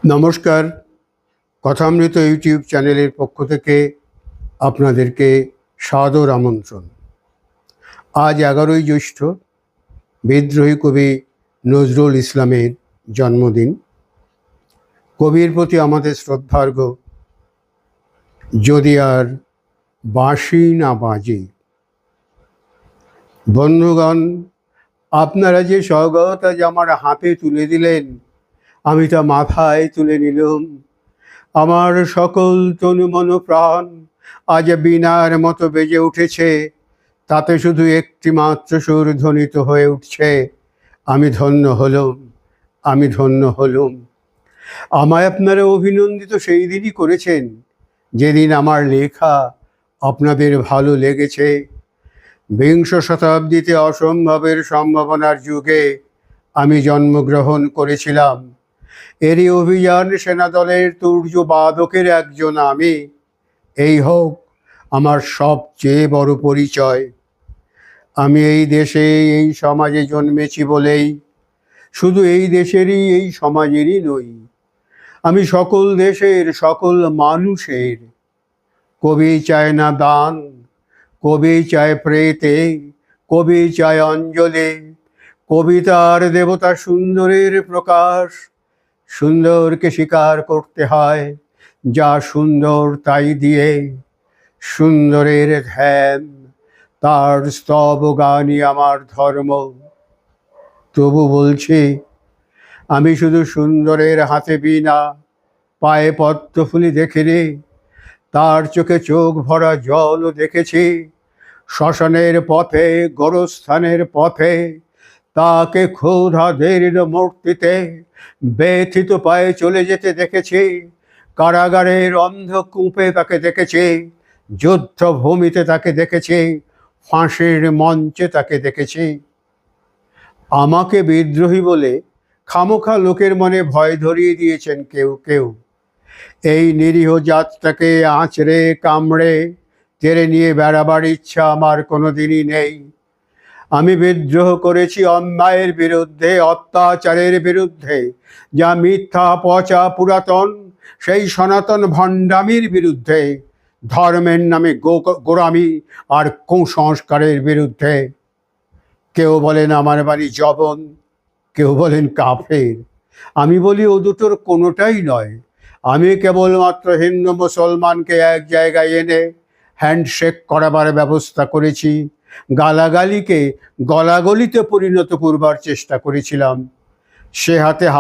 নমস্কার। কথামৃত ইউটিউব চ্যানেলের পক্ষ থেকে আপনাদেরকে সাদর আমন্ত্রণ। আজ 11ই জ্যৈষ্ঠ, বিদ্রোহী কবি নজরুল ইসলামের জন্মদিন। কবির প্রতি আমাদের শ্রদ্ধার্ঘ। যদি আর বাঁশি না বাজে। বন্ধুগণ, আপনারা যে স্বগত আজ আমার হাতে তুলে দিলেন, আমি তা মাথায় তুলে নিলাম। আমার সকল তনু মন প্রাণ আজ বীণার মতো বেজে উঠেছে, তাতে শুধু একটি মাত্র সুর ধ্বনিত হয়ে উঠছে, আমি ধন্য হলুম, আমি ধন্য হলুম। আমায় আপনারা অভিনন্দিত সেই দিনই করেছেন যেদিন আমার লেখা আপনাদের ভালো লেগেছে। বিংশ শতাব্দীতে অসম্ভবের সম্ভাবনার যুগে আমি জন্মগ্রহণ করেছিলাম। এরই অভিযান সেনাদলের তুর্য বাদকের একজন আমি। এই হোক আমার সবচেয়ে বড় পরিচয়। আমি এই দেশে এই সমাজে জন্মেছি বলেই শুধু এই দেশেরই এই সমাজেরই নই, আমি সকল দেশের সকল মানুষের। কবি চায় না দান, কবি চায় প্রেতে, কবি চায় অঞ্জলি। কবিতার দেবতা সুন্দরের প্রকাশ। সুন্দরকে স্বীকার করতে হয়, যা সুন্দর তাই দিয়ে। সুন্দরের ধ্যান, তার স্তব গানই আমার ধর্ম। তবু বলছি, আমি শুধু সুন্দরের হাতে বীণা, পায়ে পদ্মফুলি দেখিনি, তার চোখে চোখ ভরা জলও দেখেছি। শ্মশানের পথে, গোরস্থানের পথে, তাকে ক্ষুধাদের মূর্তিতে ব্যথিত পায়ে চলে যেতে দেখেছি। কারাগারের অন্ধকূপে তাকে দেখেছি, যুদ্ধভূমিতে তাকে দেখেছি, ফাঁসির মঞ্চে তাকে দেখেছি। আমাকে বিদ্রোহী বলে খামোখা লোকের মনে ভয় ধরিয়ে দিয়েছেন কেউ কেউ। এই নিরীহ জাতটাকে আঁচড়ে কামড়ে তেড়ে নিয়ে বেড়াবার ইচ্ছা আমার কোনো দিনই নেই। আমি বিদ্রোহ করেছি অন্যায়ের বিরুদ্ধে, অত্যাচারের বিরুদ্ধে, যা মিথ্যা, পচা, পুরাতন, সেই সনাতন ভণ্ডামির বিরুদ্ধে, ধর্মের নামে গোড়ামি আর কুসংস্কারের বিরুদ্ধে। কেউ বলেন আমার বাড়ি জবন, কেউ বলেন কাফের। আমি বলি ও দুটোর কোনোটাই নয়। আমি কেবলমাত্র হিন্দু মুসলমানকে এক জায়গায় এনে হ্যান্ডশেক করাবার ব্যবস্থা করেছি। গালাগালিকে গলাগলিতে পরিণত করবার চেষ্টা করেছিলাম। সে হাতে